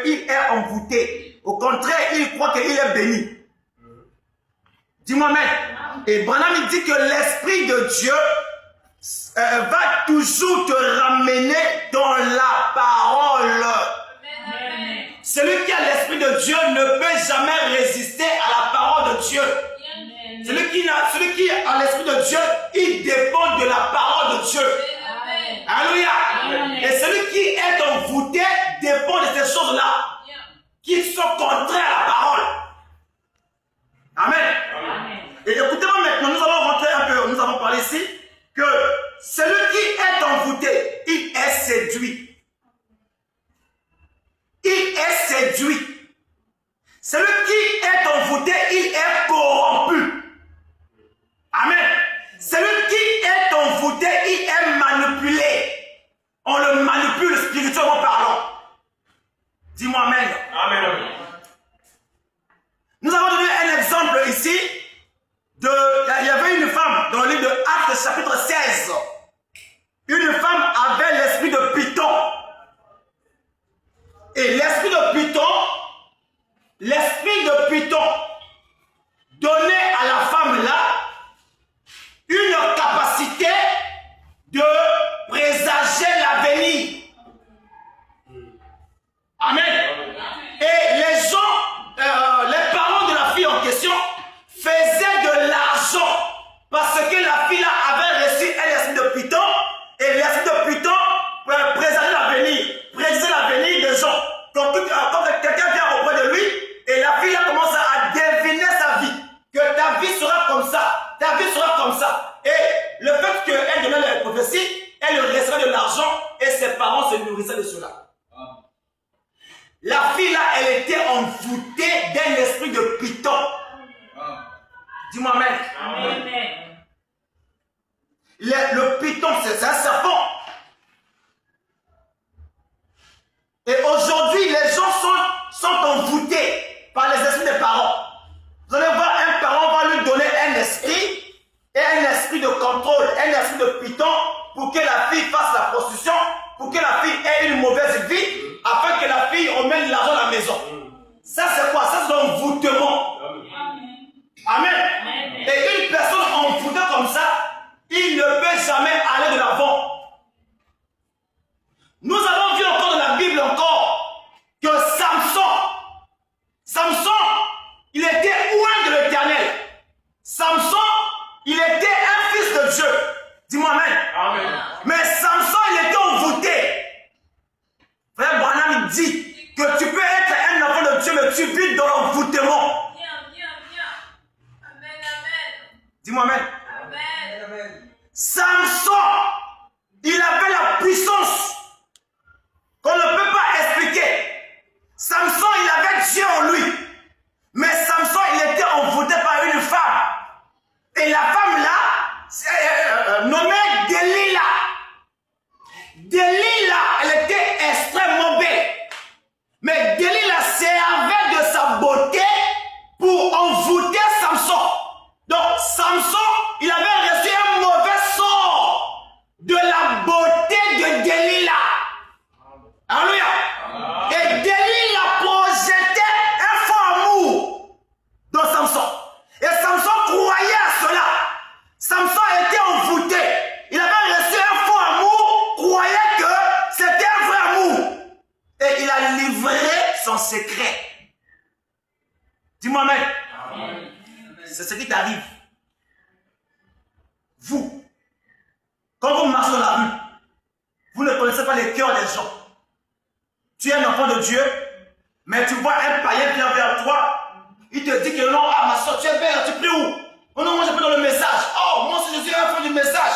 qu'il est envoûté. Au contraire, il croit qu'il est béni. Dis-moi amen. Et Branham dit que l'Esprit de Dieu va toujours te ramener dans la parole. Amen. Celui qui a l'Esprit de Dieu ne peut jamais résister à la parole de Dieu. Amen. Celui qui a l'Esprit de Dieu, il dépend de la parole de Dieu. Amen. Alléluia. Amen. Et celui qui est envoûté dépend de ces choses-là, qui sont contraires à la parole. Amen. Amen. Et écoutez-moi maintenant, nous allons rentrer un peu, nous avons parlé ici, que celui qui est envoûté, il est séduit. Il est séduit. Celui qui est envoûté, il est corrompu. Amen. Celui qui est envoûté, il est manipulé. On le manipule spirituellement parlant. Dis-moi amen. Amen. Nous avons donné un exemple ici. Il y avait une femme dans le livre de Actes chapitre 16. Une femme avait l'esprit de Python. Et l'esprit de Python donnait à la femme là une capacité de présager l'avenir. Amen. Et les gens, les parents de la fille en question faisaient de l'argent parce que la fille là avait reçu un esprit de Python et l'esprit de Python présageait l'avenir, prédisait l'avenir des gens. Quand quelqu'un vient auprès de lui et la fille là commence à deviner sa vie, que ta vie sera comme ça, ta vie sera comme ça. Et le fait qu'elle donnait les prophéties, elle recevait de l'argent et ses parents se nourrissaient de cela. La fille là, elle était envoûtée d'un esprit de Python. Dis-moi amen. Amen. Le Python, c'est un serpent. Et aujourd'hui, les gens sont envoûtés par les esprits des parents. Vous allez voir, un parent va lui donner un esprit et un esprit de contrôle, un esprit de Python pour que la fille fasse la prostitution, pour que la fille ait une mauvaise vie, afin que la fille emmène l'argent à la maison. Ça c'est quoi? Ça c'est l'envoûtement. Amen. Et une personne envoûtée comme ça, il ne peut jamais aller de l'avant. Nous avons vu encore dans la Bible encore que Samson, il était loin de l'Éternel. Samson, il était un fils de Dieu. Dis-moi amen. Amen. Mais Samson, il était envoûté. Frère Branham dit que tu peux être un enfant de Dieu, mais tu vis dans l'envoûtement. Dis-moi amen. Samson, il avait la puissance qu'on ne peut pas expliquer. Samson, il avait Dieu en lui. Mais Samson, il était envoûté par une femme. Et la femme là, nommée Delilah. Delilah, elle était extrêmement belle. Mais Delilah servait de sa beauté pour envoûter Samson. Donc Samson, il avait reçu un mauvais sort de la beauté de Delilah. Alléluia. Et Delilah projetait un fort amour dans Samson. Et Samson croyait à cela. Samson était envoûté. Il avait reçu un faux amour, croyait que c'était un vrai amour. Et il a livré son secret. Dis-moi amen. C'est ce qui t'arrive. Vous, quand vous marchez dans la rue, vous ne connaissez pas les cœurs des gens. Tu es un enfant de Dieu, mais tu vois un païen qui vient vers toi, il te dit que non, ah ma soeur, tu es belle, tu pries où? Oh non, moi je prie dans le message. Oh, moi aussi je suis un enfant du message.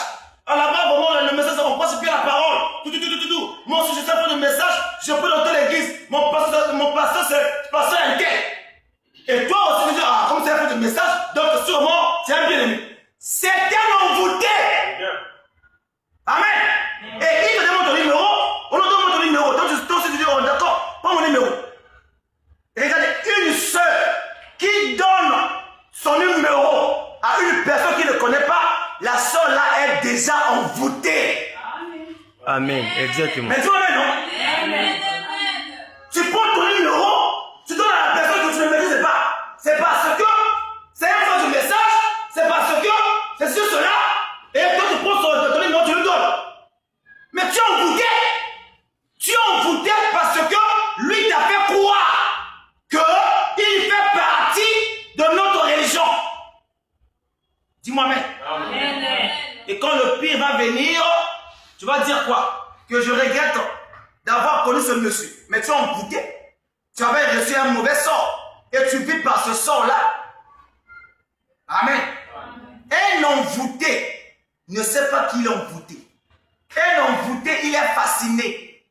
Ah là-bas, vraiment, le message, on passe bien la parole. Tout. Moi aussi je suis un enfant du message, je prie dans toute l'église. Mon pasteur, c'est pasteur inquiet. Et toi aussi, tu dis, ah, comme c'est un enfant du message, donc sûrement, c'est un bien-aimé. C'est un envoûté. Amen. Et il te demande ton numéro, on te demande ton numéro. Donc tu dis, oh d'accord, prends mon numéro. Et regardez, une sœur qui donne son numéro à une personne qui ne connaît pas, la sœur là est déjà envoûtée. Amen. Exactement. Mais tu vois, non? Amen. Tu prends ton numéro. Tu vas dire quoi? Que je regrette d'avoir connu ce monsieur. Mais tu es envoûté. Tu avais reçu un mauvais sort. Et tu vis par ce sort-là. Amen. Un envoûté ne sait pas qu'il est envoûté. Un envoûté, il est fasciné.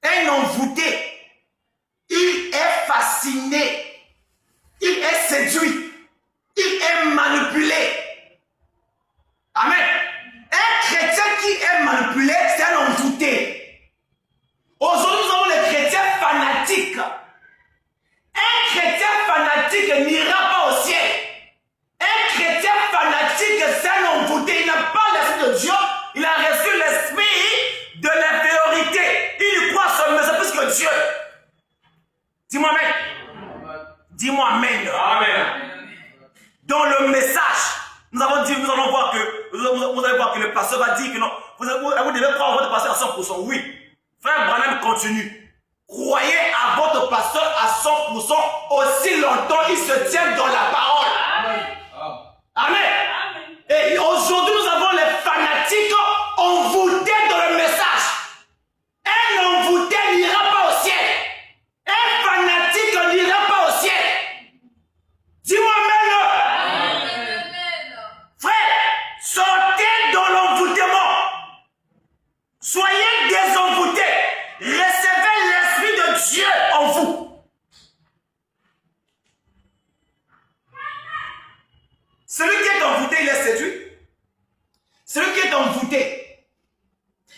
Un envoûté, il est fasciné. Il est séduit. Il est manipulé. Amen. Un chrétien qui est manipulé, c'est un envoûté. Aujourd'hui, nous avons les chrétiens fanatiques. Un chrétien fanatique n'ira pas au ciel. Un chrétien fanatique, c'est un envoûté. Il n'a pas l'esprit de Dieu. Il a reçu l'esprit de l'infériorité. Il croit seulement c'est plus que Dieu. Dis-moi Amen. Dis-moi Amen. Amen. Dans le message, nous allons voir que vous allez voir que le pasteur va dire que non, vous devez croire votre pasteur à 100%. Oui. Frère Branham continue. Croyez à votre pasteur à 100% aussi longtemps il se tient dans la parole. Amen. Amen. Et aujourd'hui, nous avons les fanatiques envoûtés dans le message. Un envoûté n'ira pas au ciel. Un fanatique n'ira pas au ciel. Dis-moi Amen. Frère, sortez dans l'envoûtement. Soyez désenvoûtés. Recevez l'Esprit de Dieu en vous. Celui qui est envoûté, il est séduit. Celui qui est envoûté,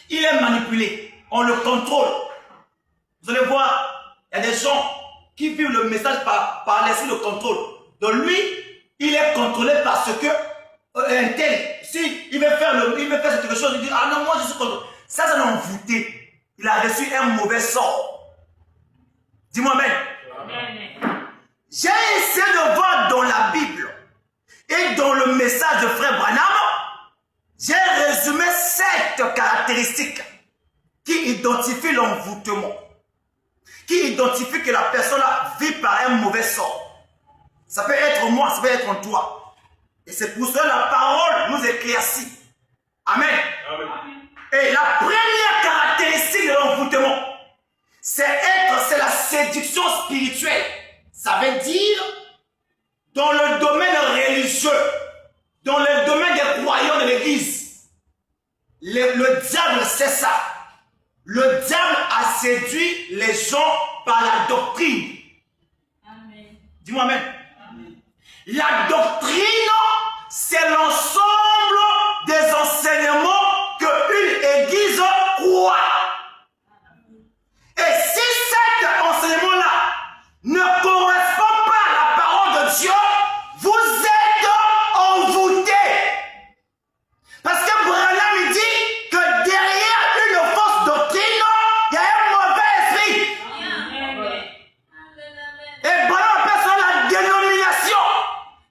il est manipulé. On le contrôle. Vous allez voir, il y a des gens qui vivent le message par l'esprit de contrôle. Donc lui, il est contrôlé parce que un tel, si il veut faire quelque chose, il dit ah non, moi je suis contrôlé. Ça, c'est un envoûté. Il a reçu un mauvais sort. Dis-moi Amen. J'ai essayé de voir dans la Bible et dans le message de Frère Branham, j'ai résumé 7 caractéristiques qui identifient l'envoûtement, qui identifient que la personne vit par un mauvais sort. Ça peut être moi, ça peut être en toi. Et c'est pour cela que la parole nous éclaircit. Amen. Amen. Et la première caractéristique de l'envoûtement, c'est la séduction spirituelle. Ça veut dire, dans le domaine religieux, dans le domaine des croyants de l'église, le diable sait ça. Le diable a séduit les gens par la doctrine. Amen. Dis-moi Amen. La doctrine, c'est l'ensemble des enseignements qu'une église croit. Et si cet enseignement-là ne correspond pas à la parole de Dieu, vous êtes envoûtés. Parce que Branham dit que derrière une fausse doctrine, il y a un mauvais esprit. Et Branham appelle ça la dénomination.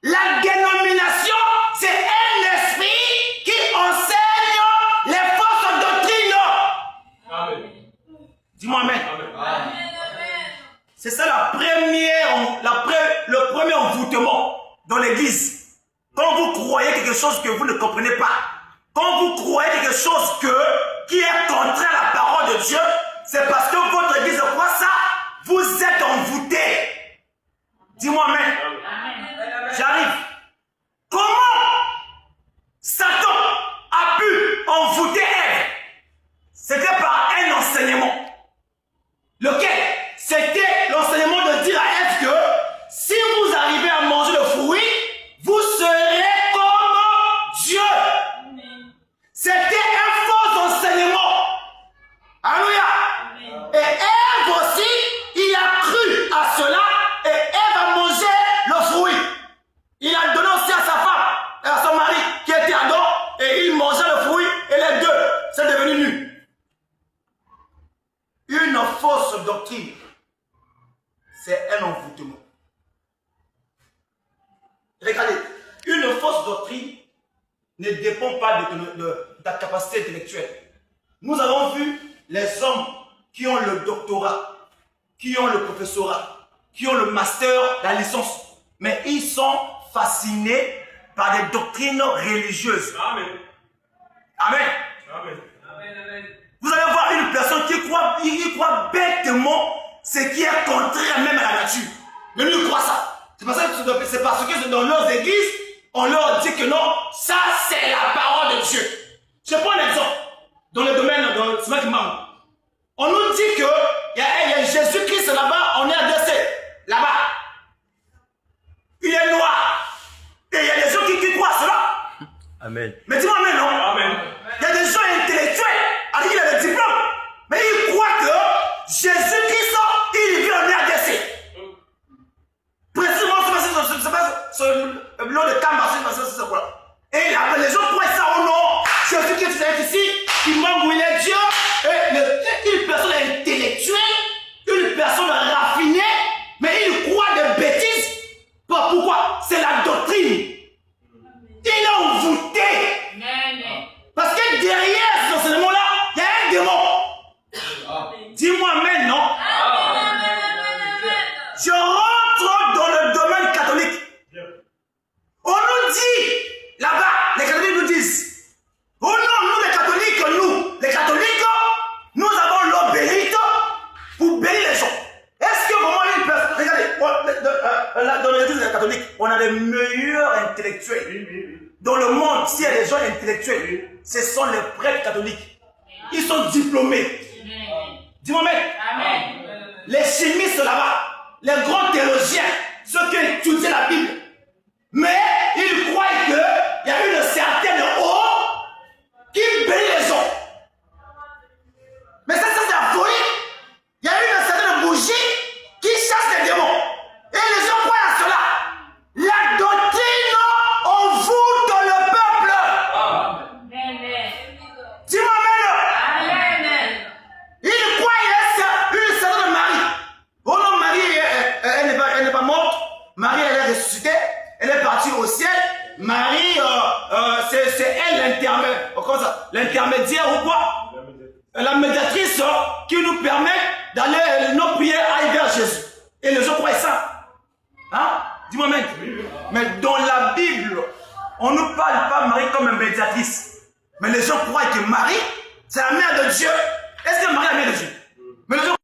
La dénomination, c'est un esprit qui enseigne les fausses doctrines. Amen. Dis-moi Amen. Amen. C'est ça le premier envoûtement dans l'église. Quand vous croyez quelque chose que vous ne comprenez pas, quand vous croyez quelque chose qui est contraire à la parole de Dieu, c'est parce que votre église croit ça, vous êtes envoûtés. Dis-moi Amen. J'arrive. Comment Satan a pu envoûter Ève? C'était par un enseignement. Lequel? C'était l'enseignement de dire à Ève que si vous arrivez à manger le fruit, vous serez comme Dieu. C'était un faux enseignement. Alléluia. Et Ève aussi, il a cru à cela et Ève a mangé le fruit. Il a donné aussi à sa femme et à son mari qui était Adam et il mangeait le fruit et les deux sont devenus nus. Une fausse doctrine, c'est un envoûtement. Regardez, une fausse doctrine ne dépend pas de ta capacité intellectuelle. Nous avons vu les hommes qui ont le doctorat, qui ont le professorat, qui ont le master, la licence, mais ils sont fascinés par des doctrines religieuses. Amen. Amen. Amen. Vous allez voir une personne qui croit bêtement ce qui est contraire même à la nature. Mais lui croit ça. C'est parce que dans leurs églises, on leur dit que non, ça c'est la parole de Dieu. Je prends un exemple. Dans le domaine, c'est moi qui m'en. On nous dit que il y a Jésus-Christ là-bas, on est adressé là-bas. Il est noir. Et il y a des gens qui croient cela. Amen. Mais dis-moi amen, non? Amen. Il y a des gens intellectuels, avec qui il a le diplôme. Mais ils croient que Jésus-Christ, il vit en RDC. Précisément, c'est pas sur le long de Kamba, c'est quoi? Et les gens croient ça au nom. Jésus-Christ est ici, il manque où il est Dieu. Et une personne intellectuelle, une personne raffinée, mais il croit des bêtises. Pourquoi? C'est la doctrine. Il est envoûté. Parce que derrière cet enseignement-là, il y a un démon. Dis-moi amen, non? Je rentre dans le domaine catholique. On nous dit, là-bas, les catholiques nous disent, oh non, nous les catholiques, nous avons l'eau bénite pour bénir les gens. Est-ce que vraiment une personne, regardez, dans l'église catholique, on a les meilleurs intellectuels. Dans le monde, s'il y a des gens intellectuels, ce sont les prêtres catholiques. Ils sont diplômés. Dis-moi, amen. Les chimistes là-bas, les grands théologiens, ceux qui étudient la Bible. Mais ils croient qu'il y a une certaine eau qui bénit les gens. Mais ça c'est la folie. Il y a une certaine bougie qui chasse les démons. Et les gens croient à cela. La doctrine envoûte le peuple. Dis-moi amen. Il croit qu'il y a une certaine Marie. Oh non, Marie, elle n'est pas morte. Marie, elle est ressuscitée. Elle est partie au ciel. Marie, c'est elle l'intermédiaire ou quoi? La médiatrice qui nous permet d'aller, nos prières aillent vers Jésus. Et les gens croient ça. Hein? Dis-moi amen. Mais dans la Bible, on ne parle pas Marie comme une médiatrice. Mais les gens croient que Marie, c'est la mère de Dieu. Est-ce que Marie est la mère de Dieu? Mais les gens